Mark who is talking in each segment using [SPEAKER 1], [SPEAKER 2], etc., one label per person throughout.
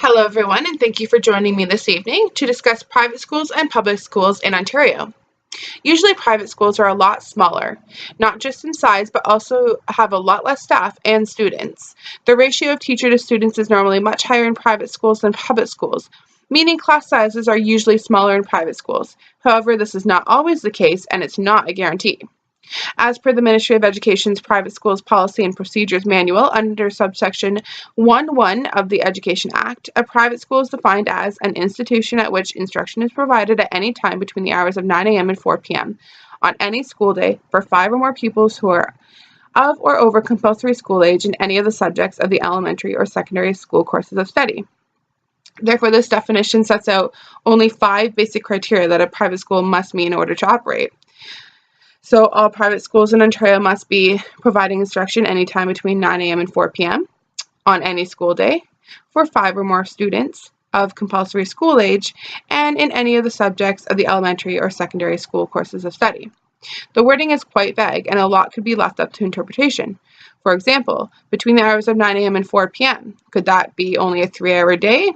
[SPEAKER 1] Hello everyone, and thank you for joining me this evening to discuss private schools and public schools in Ontario. Usually private schools are a lot smaller, not just in size, but also have a lot less staff and students. The ratio of teacher to students is normally much higher in private schools than public schools, meaning class sizes are usually smaller in private schools. However, this is not always the case, and it's not a guarantee. As per the Ministry of Education's Private Schools Policy and Procedures Manual under subsection 1.1 of the Education Act, a private school is defined as an institution at which instruction is provided at any time between the hours of 9 a.m. and 4 p.m. on any school day for 5 or more pupils who are of or over compulsory school age in any of the subjects of the elementary or secondary school courses of study. Therefore, this definition sets out only 5 basic criteria that a private school must meet in order to operate. So all private schools in Ontario must be providing instruction anytime between 9 a.m. and 4 p.m. on any school day for 5 or more students of compulsory school age and in any of the subjects of the elementary or secondary school courses of study. The wording is quite vague and a lot could be left up to interpretation. For example, between the hours of 9 a.m. and 4 p.m., could that be only a 3-hour day?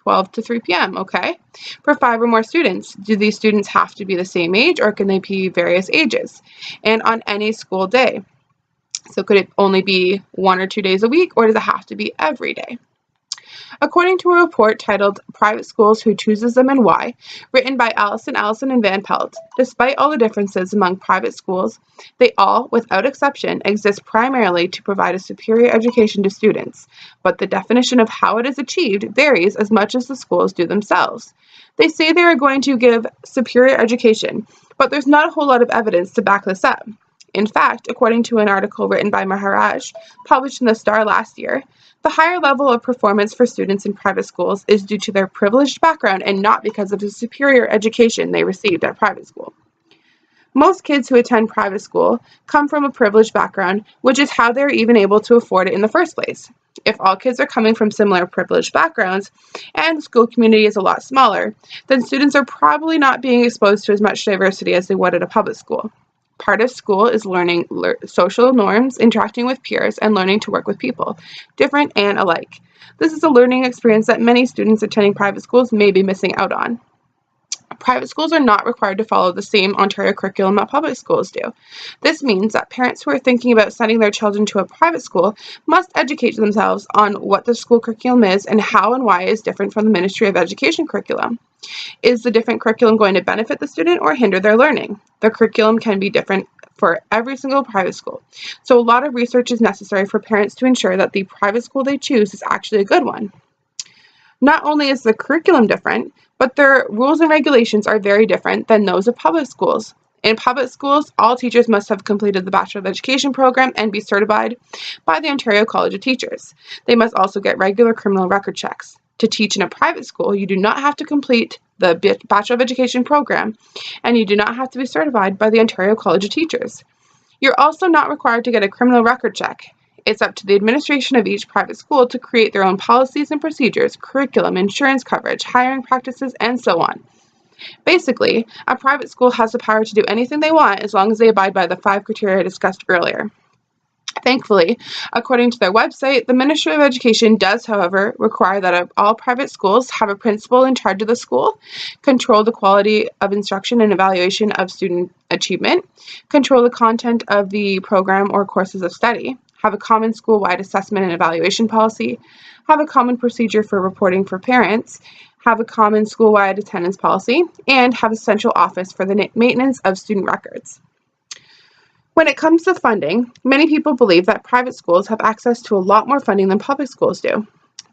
[SPEAKER 1] 12 to 3 p.m., okay? For 5 or more students, do these students have to be the same age or can they be various ages? And on any school day. So could it only be 1 or 2 days a week or does it have to be every day? According to a report titled Private Schools, Who Chooses Them and Why, written by Allison and Van Pelt, despite all the differences among private schools, they all, without exception, exist primarily to provide a superior education to students, but the definition of how it is achieved varies as much as the schools do themselves. They say they are going to give superior education, but there's not a whole lot of evidence to back this up. In fact, according to an article written by Maharaj, published in the Star last year, the higher level of performance for students in private schools is due to their privileged background and not because of the superior education they received at private school. Most kids who attend private school come from a privileged background, which is how they're even able to afford it in the first place. If all kids are coming from similar privileged backgrounds and the school community is a lot smaller, then students are probably not being exposed to as much diversity as they would at a public school. Part of school is learning social norms, interacting with peers, and learning to work with people, different and alike. This is a learning experience that many students attending private schools may be missing out on. Private schools are not required to follow the same Ontario curriculum that public schools do. This means that parents who are thinking about sending their children to a private school must educate themselves on what the school curriculum is and how and why it is different from the Ministry of Education curriculum. Is the different curriculum going to benefit the student or hinder their learning? The curriculum can be different for every single private school, so a lot of research is necessary for parents to ensure that the private school they choose is actually a good one. Not only is the curriculum different, but their rules and regulations are very different than those of public schools. In public schools, all teachers must have completed the Bachelor of Education program and be certified by the Ontario College of Teachers. They must also get regular criminal record checks. To teach in a private school, you do not have to complete the Bachelor of Education program, and you do not have to be certified by the Ontario College of Teachers. You're also not required to get a criminal record check. It's up to the administration of each private school to create their own policies and procedures, curriculum, insurance coverage, hiring practices, and so on. Basically, a private school has the power to do anything they want as long as they abide by the 5 criteria discussed earlier. Thankfully, according to their website, the Ministry of Education does, however, require that all private schools have a principal in charge of the school, control the quality of instruction and evaluation of student achievement, control the content of the program or courses of study, have a common school-wide assessment and evaluation policy, have a common procedure for reporting for parents, have a common school-wide attendance policy, and have a central office for the maintenance of student records. When it comes to funding, many people believe that private schools have access to a lot more funding than public schools do.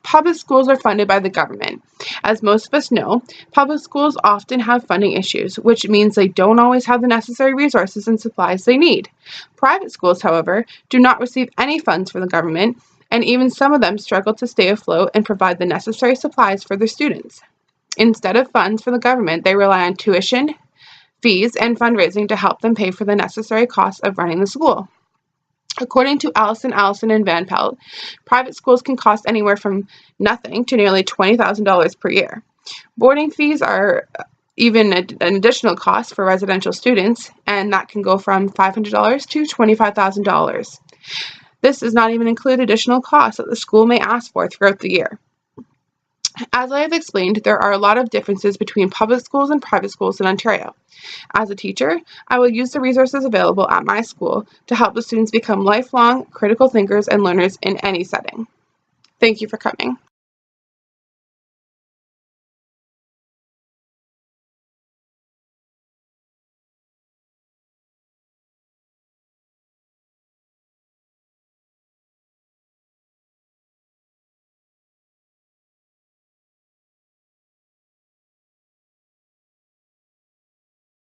[SPEAKER 1] Public schools are funded by the government. As most of us know, public schools often have funding issues, which means they don't always have the necessary resources and supplies they need. Private schools, however, do not receive any funds from the government, and even some of them struggle to stay afloat and provide the necessary supplies for their students. Instead of funds from the government, they rely on tuition, fees, and fundraising to help them pay for the necessary costs of running the school. According to Allison and Van Pelt, private schools can cost anywhere from nothing to nearly $20,000 per year. Boarding fees are even an additional cost for residential students, and that can go from $500 to $25,000. This does not even include additional costs that the school may ask for throughout the year. As I have explained, there are a lot of differences between public schools and private schools in Ontario. As a teacher, I will use the resources available at my school to help the students become lifelong critical thinkers and learners in any setting. Thank you for coming.